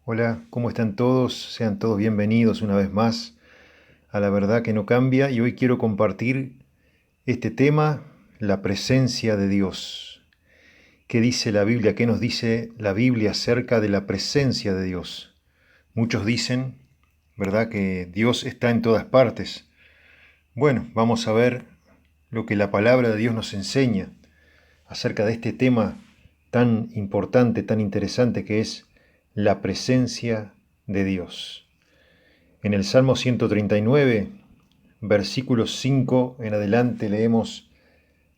Hola, ¿cómo están todos? Sean todos bienvenidos una vez más a La Verdad que no cambia y hoy quiero compartir este tema, la presencia de Dios. ¿Qué dice la Biblia? ¿Qué nos dice la Biblia acerca de la presencia de Dios? Muchos dicen, ¿verdad?, que Dios está en todas partes. Bueno, vamos a ver lo que la palabra de Dios nos enseña acerca de este tema tan importante, tan interesante que es la presencia de Dios. En el Salmo 139, versículos 5 en adelante leemos: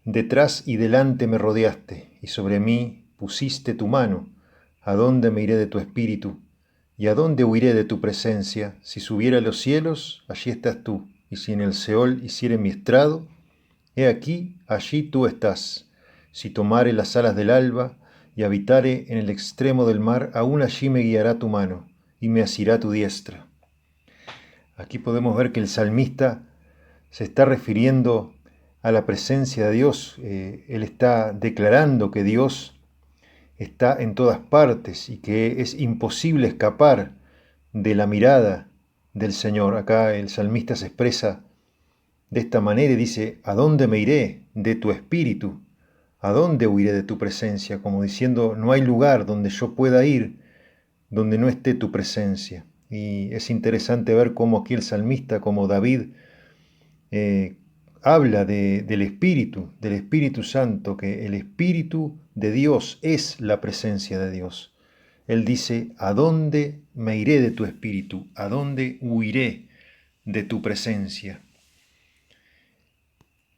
Detrás y delante me rodeaste, y sobre mí pusiste tu mano. ¿A dónde me iré de tu espíritu? ¿Y a dónde huiré de tu presencia? Si subiera a los cielos, allí estás tú, y si en el Seol hiciere mi estrado, he aquí, allí tú estás. Si tomare las alas del alba, y habitare en el extremo del mar, aún allí me guiará tu mano, y me asirá tu diestra. Aquí podemos ver que el salmista se está refiriendo a la presencia de Dios. Él está declarando que Dios está en todas partes y que es imposible escapar de la mirada del Señor. Acá el salmista se expresa de esta manera y dice: ¿A dónde me iré de tu espíritu? ¿A dónde huiré de tu presencia? Como diciendo, no hay lugar donde yo pueda ir donde no esté tu presencia. Y es interesante ver cómo aquí el salmista, como David, eh, habla del Espíritu Santo, que el Espíritu de Dios es la presencia de Dios. Él dice: ¿a dónde me iré de tu Espíritu? ¿A dónde huiré de tu presencia?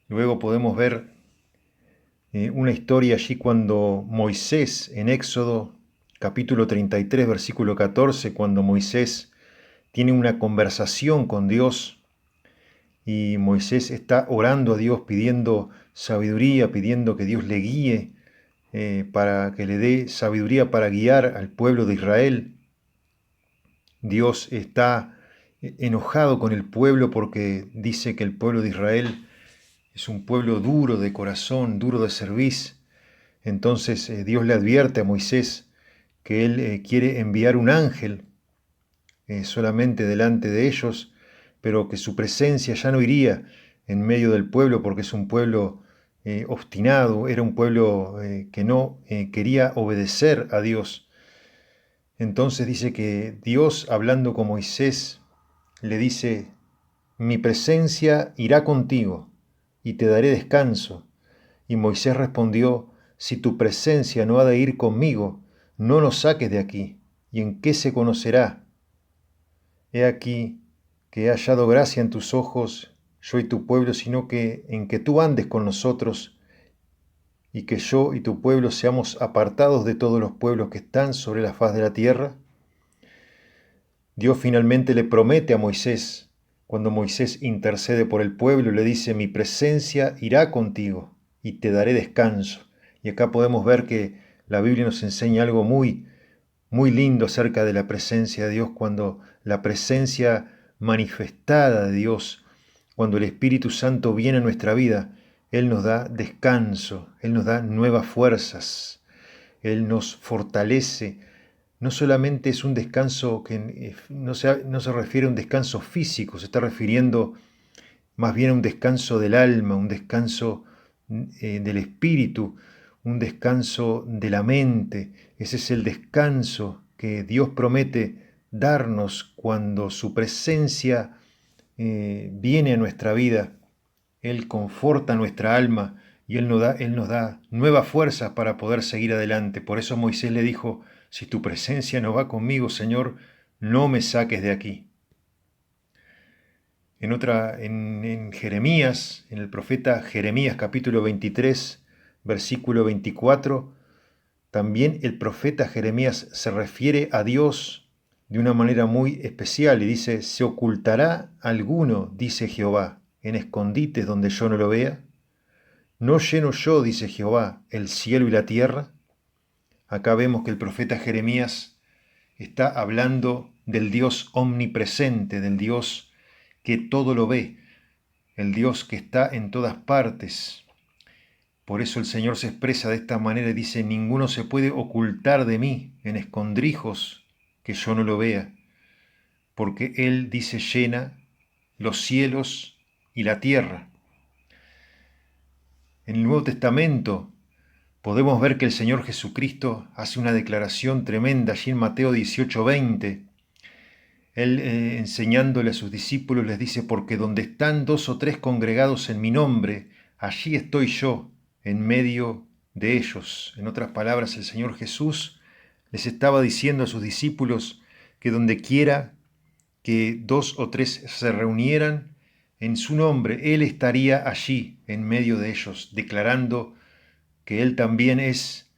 Luego podemos ver una historia allí cuando Moisés, en Éxodo capítulo 33, versículo 14, cuando Moisés tiene una conversación con Dios y Moisés está orando a Dios pidiendo sabiduría, pidiendo que Dios le guíe, para que le dé sabiduría para guiar al pueblo de Israel. Dios está enojado con el pueblo porque dice que el pueblo de Israel es un pueblo duro de corazón, duro de cerviz. Entonces Dios le advierte a Moisés que él quiere enviar un ángel solamente delante de ellos, pero que su presencia ya no iría en medio del pueblo porque es un pueblo obstinado, era un pueblo que no quería obedecer a Dios. Entonces dice que Dios, hablando con Moisés, le dice: mi presencia irá contigo y te daré descanso. Y Moisés respondió: si tu presencia no ha de ir conmigo, no nos saques de aquí. ¿Y en qué se conocerá? He aquí que he hallado gracia en tus ojos, yo y tu pueblo, sino que en que tú andes con nosotros y que yo y tu pueblo seamos apartados de todos los pueblos que están sobre la faz de la tierra. Dios finalmente le promete a Moisés, cuando Moisés intercede por el pueblo, le dice: mi presencia irá contigo y te daré descanso. Y acá podemos ver que la Biblia nos enseña algo muy, muy lindo acerca de la presencia de Dios, cuando la presencia manifestada de Dios, cuando el Espíritu Santo viene a nuestra vida, Él nos da descanso, Él nos da nuevas fuerzas, Él nos fortalece. No solamente es un descanso que no se refiere a un descanso físico, se está refiriendo más bien a un descanso del alma, un descanso del espíritu, un descanso de la mente. Ese es el descanso que Dios promete darnos cuando su presencia viene a nuestra vida. Él conforta nuestra alma y Él nos da nuevas fuerzas para poder seguir adelante. Por eso Moisés le dijo: si tu presencia no va conmigo, Señor, no me saques de aquí. En Jeremías, en el profeta Jeremías capítulo 23, versículo 24, también el profeta Jeremías se refiere a Dios de una manera muy especial y dice: ¿se ocultará alguno, dice Jehová, en escondites donde yo no lo vea? ¿No lleno yo, dice Jehová, el cielo y la tierra? Acá vemos que el profeta Jeremías está hablando del Dios omnipresente, del Dios que todo lo ve, el Dios que está en todas partes. Por eso el Señor se expresa de esta manera y dice: ninguno se puede ocultar de mí en escondrijos que yo no lo vea, porque Él, dice, llena los cielos y la tierra. En el Nuevo Testamento podemos ver que el Señor Jesucristo hace una declaración tremenda allí en Mateo 18:20. Él, enseñándole a sus discípulos, les dice, porque donde están 2 o 3 congregados en mi nombre, allí estoy yo, en medio de ellos. En otras palabras, el Señor Jesús les estaba diciendo a sus discípulos que donde quiera que 2 o 3 se reunieran en su nombre, Él estaría allí, en medio de ellos, declarando que Él también es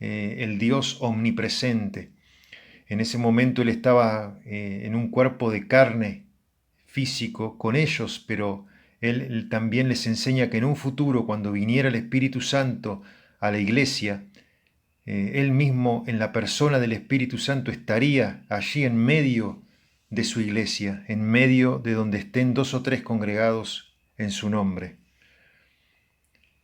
el Dios omnipresente. En ese momento Él estaba en un cuerpo de carne físico con ellos, pero él también les enseña que en un futuro, cuando viniera el Espíritu Santo a la iglesia, Él mismo en la persona del Espíritu Santo estaría allí en medio de su iglesia, en medio de donde estén 2 o 3 congregados en su nombre.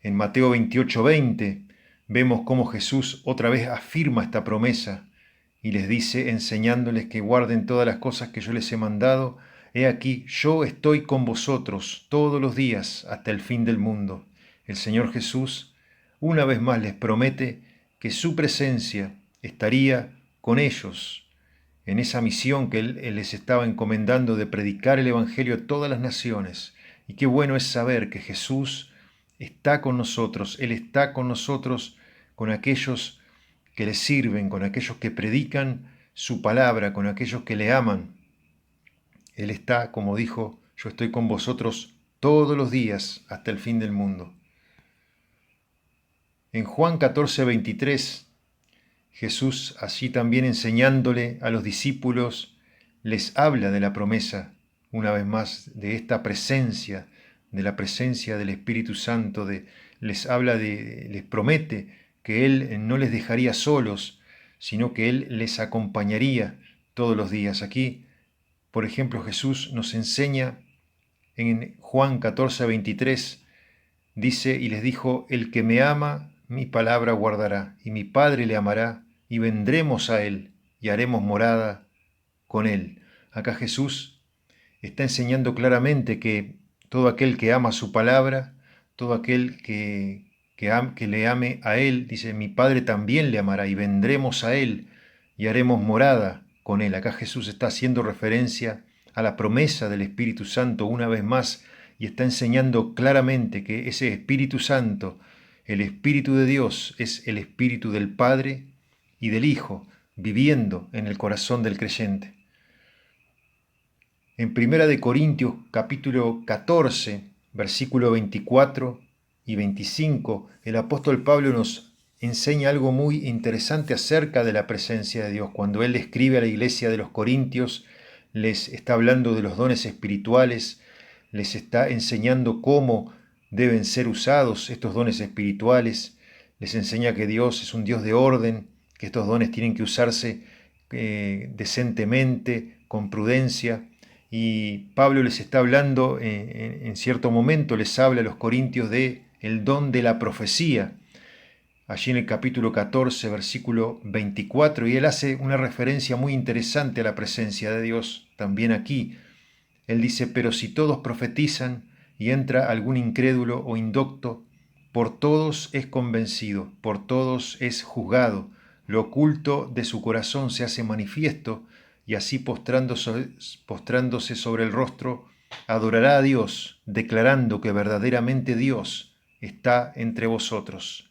En Mateo 28:20 vemos cómo Jesús otra vez afirma esta promesa y les dice, enseñándoles que guarden todas las cosas que yo les he mandado, he aquí, yo estoy con vosotros todos los días hasta el fin del mundo. El Señor Jesús una vez más les promete que su presencia estaría con ellos en esa misión que Él les estaba encomendando de predicar el Evangelio a todas las naciones. Y qué bueno es saber que Jesús está con nosotros, Él está con nosotros, con aquellos que le sirven, con aquellos que predican su palabra, con aquellos que le aman. Él está, como dijo, yo estoy con vosotros todos los días hasta el fin del mundo. En Juan 14:23, Jesús, allí también enseñándole a los discípulos, les habla de la promesa, una vez más, de esta presencia, de la presencia del Espíritu Santo, les promete que Él no les dejaría solos, sino que Él les acompañaría todos los días. Aquí, por ejemplo, Jesús nos enseña en Juan 14:23, dice, y les dijo, el que me ama, mi palabra guardará, y mi Padre le amará, y vendremos a Él, y haremos morada con Él. Acá Jesús está enseñando claramente que todo aquel que ama su palabra, todo aquel que le ame a Él, dice, mi Padre también le amará, y vendremos a Él, y haremos morada con Él. Acá Jesús está haciendo referencia a la promesa del Espíritu Santo una vez más, y está enseñando claramente que ese Espíritu Santo, el Espíritu de Dios, es el Espíritu del Padre y del Hijo, viviendo en el corazón del creyente. En 1 Corintios capítulo 14, versículo 24 y 25, el apóstol Pablo nos enseña algo muy interesante acerca de la presencia de Dios. Cuando él escribe a la iglesia de los Corintios, les está hablando de los dones espirituales, les está enseñando cómo deben ser usados estos dones espirituales, les enseña que Dios es un Dios de orden, que estos dones tienen que usarse decentemente, con prudencia. Y Pablo les está hablando, en cierto momento les habla a los corintios de el don de la profecía, allí en el capítulo 14, versículo 24, y él hace una referencia muy interesante a la presencia de Dios también aquí. Él dice, pero si todos profetizan y entra algún incrédulo o indocto, por todos es convencido, por todos es juzgado, lo oculto de su corazón se hace manifiesto, y así postrándose sobre el rostro, adorará a Dios, declarando que verdaderamente Dios está entre vosotros.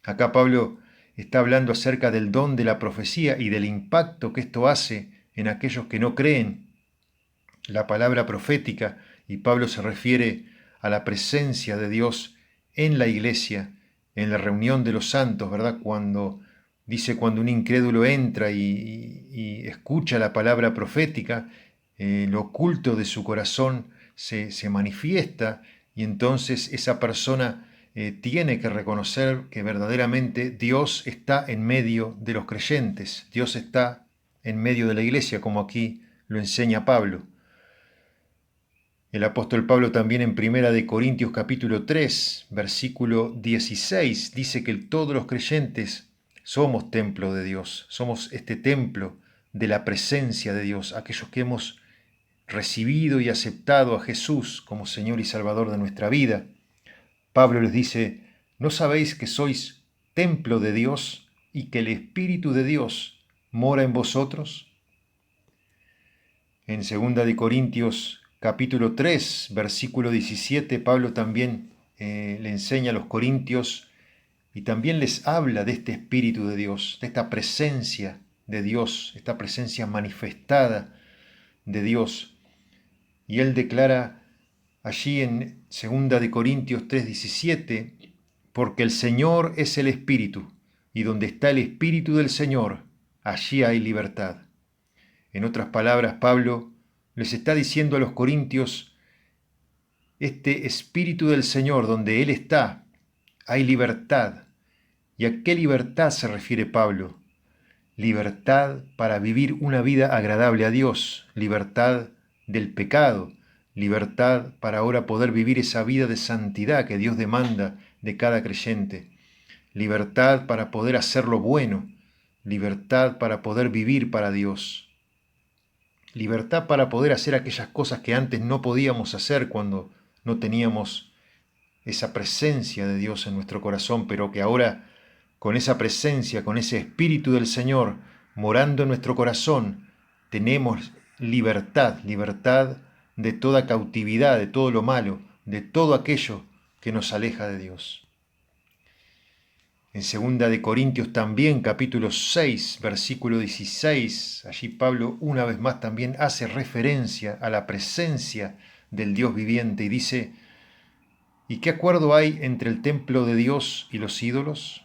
Acá Pablo está hablando acerca del don de la profecía y del impacto que esto hace en aquellos que no creen la palabra profética, y Pablo se refiere a la presencia de Dios en la iglesia, en la reunión de los santos, ¿verdad? Cuando un incrédulo entra y escucha la palabra profética, lo oculto de su corazón se manifiesta, y entonces esa persona tiene que reconocer que verdaderamente Dios está en medio de los creyentes, Dios está en medio de la iglesia, como aquí lo enseña Pablo. El apóstol Pablo también en 1 Corintios capítulo 3, versículo 16, dice que todos los creyentes somos templo de Dios, somos este templo de la presencia de Dios, aquellos que hemos recibido y aceptado a Jesús como Señor y Salvador de nuestra vida. Pablo les dice, ¿no sabéis que sois templo de Dios y que el Espíritu de Dios mora en vosotros? En 2 de Corintios capítulo 3, versículo 17, Pablo también le enseña a los corintios y también les habla de este Espíritu de Dios, de esta presencia de Dios, esta presencia manifestada de Dios. Y él declara allí en 2 de Corintios 3:17, porque el Señor es el Espíritu, y donde está el Espíritu del Señor, allí hay libertad. En otras palabras, Pablo les está diciendo a los corintios, este Espíritu del Señor, donde Él está, hay libertad. ¿Y a qué libertad se refiere Pablo? Libertad para vivir una vida agradable a Dios, libertad del pecado, libertad para ahora poder vivir esa vida de santidad que Dios demanda de cada creyente, libertad para poder hacer lo bueno, libertad para poder vivir para Dios, libertad para poder hacer aquellas cosas que antes no podíamos hacer cuando no teníamos esa presencia de Dios en nuestro corazón, pero que ahora con esa presencia, con ese Espíritu del Señor morando en nuestro corazón, tenemos libertad, libertad de toda cautividad, de todo lo malo, de todo aquello que nos aleja de Dios. En 2 de Corintios también, capítulo 6, versículo 16, allí Pablo una vez más también hace referencia a la presencia del Dios viviente y dice, ¿y qué acuerdo hay entre el templo de Dios y los ídolos?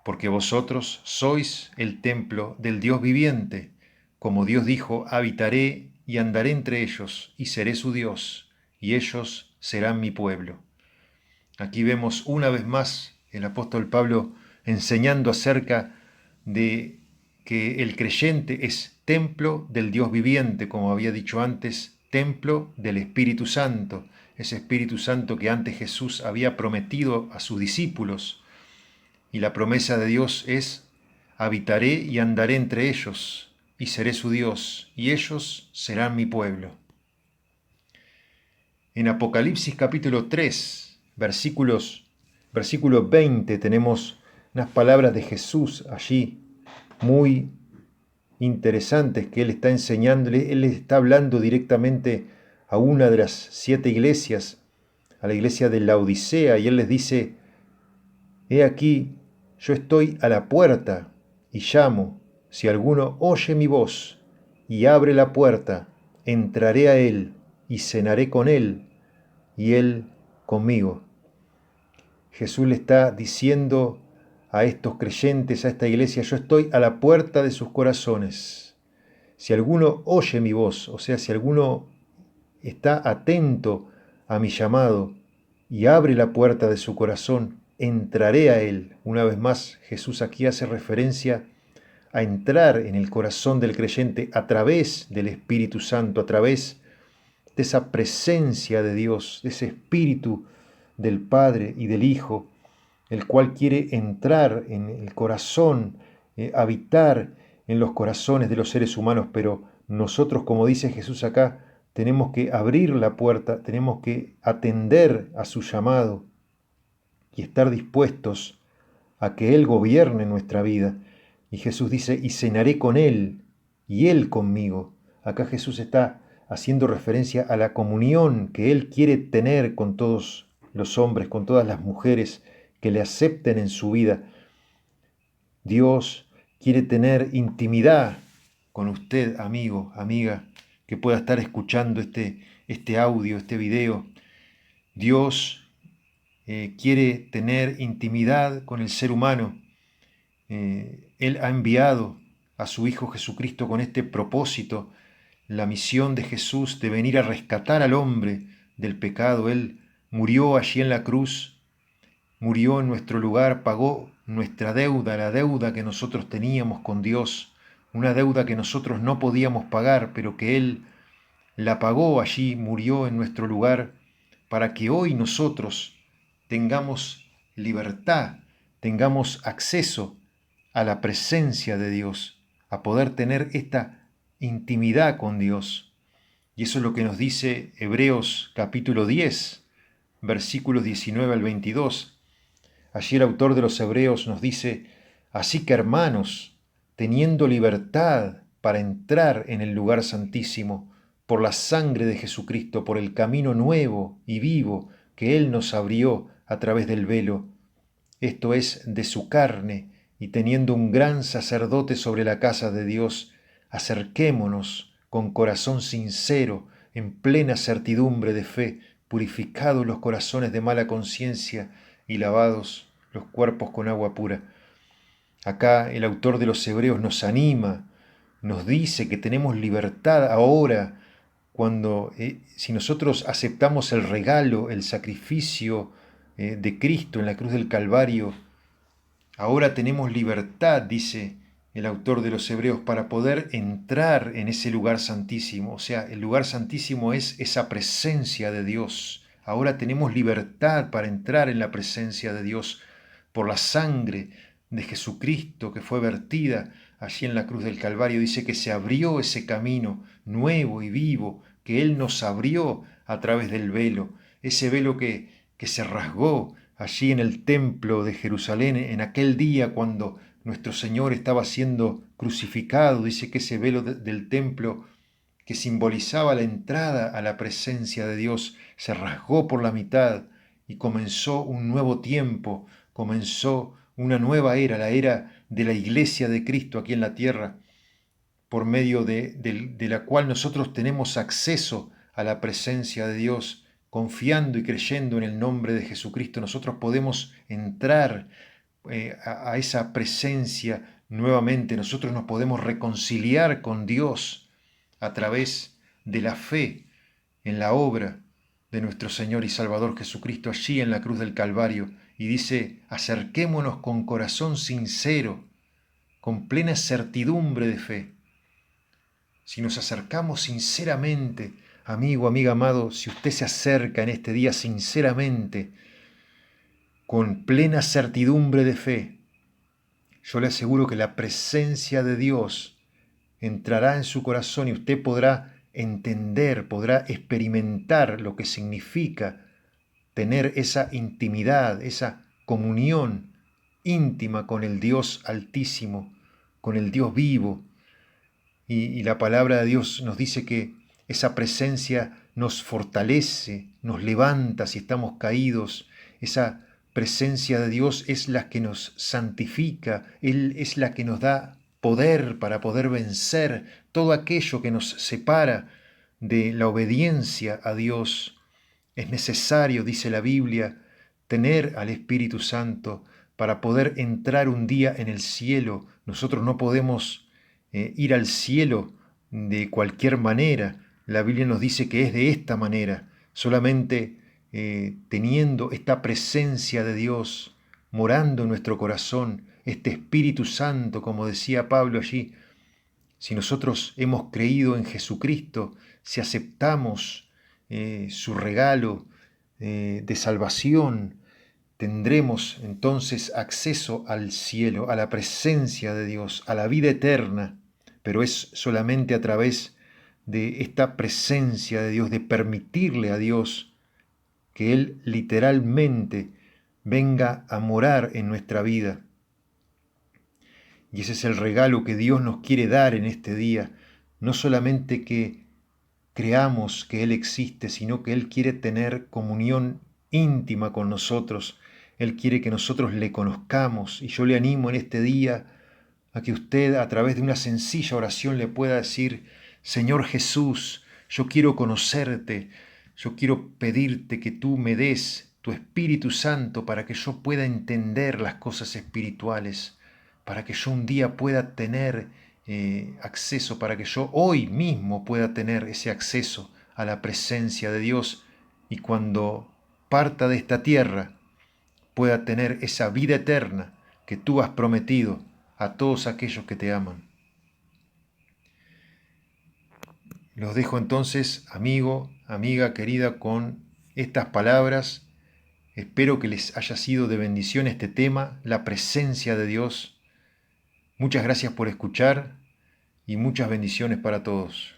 Porque vosotros sois el templo del Dios viviente. Como Dios dijo, habitaré y andaré entre ellos, y seré su Dios, y ellos serán mi pueblo. Aquí vemos una vez más el apóstol Pablo enseñando acerca de que el creyente es templo del Dios viviente, como había dicho antes, templo del Espíritu Santo, ese Espíritu Santo que antes Jesús había prometido a sus discípulos. Y la promesa de Dios es, habitaré y andaré entre ellos, y seré su Dios, y ellos serán mi pueblo. En Apocalipsis capítulo 3, versículo 20, tenemos unas palabras de Jesús allí, muy interesantes, que Él está enseñándole, Él está hablando directamente a una de las 7 iglesias, a la iglesia de Laodicea, y Él les dice, he aquí, yo estoy a la puerta y llamo. Si alguno oye mi voz y abre la puerta, entraré a él y cenaré con él y él conmigo. Jesús le está diciendo a estos creyentes, a esta iglesia, yo estoy a la puerta de sus corazones. Si alguno oye mi voz, o sea, si alguno está atento a mi llamado y abre la puerta de su corazón, entraré a él. Una vez más, Jesús aquí hace referencia a entrar en el corazón del creyente a través del Espíritu Santo, a través de esa presencia de Dios, de ese Espíritu del Padre y del Hijo, el cual quiere entrar en el corazón, habitar en los corazones de los seres humanos, pero nosotros, como dice Jesús acá, tenemos que abrir la puerta, tenemos que atender a su llamado y estar dispuestos a que Él gobierne nuestra vida. Y Jesús dice, y cenaré con Él, y Él conmigo. Acá Jesús está haciendo referencia a la comunión que Él quiere tener con todos los hombres, con todas las mujeres que le acepten en su vida. Dios quiere tener intimidad con usted, amigo, amiga, que pueda estar escuchando este audio, este video. Dios quiere tener intimidad con el ser humano. Él ha enviado a su Hijo Jesucristo con este propósito, la misión de Jesús de venir a rescatar al hombre del pecado. Él murió allí en la cruz, murió en nuestro lugar, pagó nuestra deuda, la deuda que nosotros teníamos con Dios, una deuda que nosotros no podíamos pagar, pero que Él la pagó allí, murió en nuestro lugar, para que hoy nosotros tengamos libertad, tengamos acceso a la presencia de Dios, a poder tener esta intimidad con Dios. Y eso es lo que nos dice Hebreos capítulo 10, versículos 19 al 22. Allí el autor de los Hebreos nos dice: así que hermanos, teniendo libertad para entrar en el lugar santísimo, por la sangre de Jesucristo, por el camino nuevo y vivo que Él nos abrió a través del velo, esto es, de su carne, y teniendo un gran sacerdote sobre la casa de Dios, acerquémonos con corazón sincero, en plena certidumbre de fe, purificados los corazones de mala conciencia y lavados los cuerpos con agua pura. Acá el autor de los Hebreos nos anima, nos dice que tenemos libertad ahora cuando, si nosotros aceptamos el regalo, el sacrificio de Cristo en la cruz del Calvario, ahora tenemos libertad, dice el autor de los Hebreos, para poder entrar en ese lugar santísimo. O sea, el lugar santísimo es esa presencia de Dios. Ahora tenemos libertad para entrar en la presencia de Dios por la sangre de Jesucristo que fue vertida allí en la cruz del Calvario. Dice que se abrió ese camino nuevo y vivo, que Él nos abrió a través del velo, ese velo que se rasgó allí en el templo de Jerusalén en aquel día cuando nuestro Señor estaba siendo crucificado. Dice que ese velo del templo que simbolizaba la entrada a la presencia de Dios se rasgó por la mitad y comenzó un nuevo tiempo, comenzó una nueva era, la era de la iglesia de Cristo aquí en la tierra, por medio de la cual nosotros tenemos acceso a la presencia de Dios. Confiando y creyendo en el nombre de Jesucristo, nosotros podemos entrar a esa presencia nuevamente. Nosotros nos podemos reconciliar con Dios a través de la fe en la obra de nuestro Señor y Salvador Jesucristo allí en la cruz del Calvario. Y dice: acerquémonos con corazón sincero, con plena certidumbre de fe. Si nos acercamos sinceramente, amigo, amiga amado, si usted se acerca en este día sinceramente, con plena certidumbre de fe, yo le aseguro que la presencia de Dios entrará en su corazón y usted podrá entender, podrá experimentar lo que significa tener esa intimidad, esa comunión íntima con el Dios Altísimo, con el Dios vivo. Y la palabra de Dios nos dice que esa presencia nos fortalece, nos levanta si estamos caídos. Esa presencia de Dios es la que nos santifica, Él es la que nos da poder para poder vencer todo aquello que nos separa de la obediencia a Dios. Es necesario, dice la Biblia, tener al Espíritu Santo para poder entrar un día en el cielo. Nosotros no podemos ir al cielo de cualquier manera. La Biblia nos dice que es de esta manera, solamente teniendo esta presencia de Dios morando en nuestro corazón, este Espíritu Santo, como decía Pablo allí. Si nosotros hemos creído en Jesucristo, si aceptamos su regalo de salvación, tendremos entonces acceso al cielo, a la presencia de Dios, a la vida eterna, pero es solamente a través de esta presencia de Dios, de permitirle a Dios que Él literalmente venga a morar en nuestra vida. Y ese es el regalo que Dios nos quiere dar en este día, no solamente que creamos que Él existe, sino que Él quiere tener comunión íntima con nosotros. Él quiere que nosotros le conozcamos. Y yo le animo en este día a que usted a través de una sencilla oración le pueda decir: Señor Jesús, yo quiero conocerte, yo quiero pedirte que tú me des tu Espíritu Santo para que yo pueda entender las cosas espirituales, para que yo un día pueda tener acceso, para que yo hoy mismo pueda tener ese acceso a la presencia de Dios y cuando parta de esta tierra pueda tener esa vida eterna que tú has prometido a todos aquellos que te aman. Los dejo entonces, amigo, amiga querida, con estas palabras. Espero que les haya sido de bendición este tema, la presencia de Dios. Muchas gracias por escuchar. y muchas bendiciones para todos.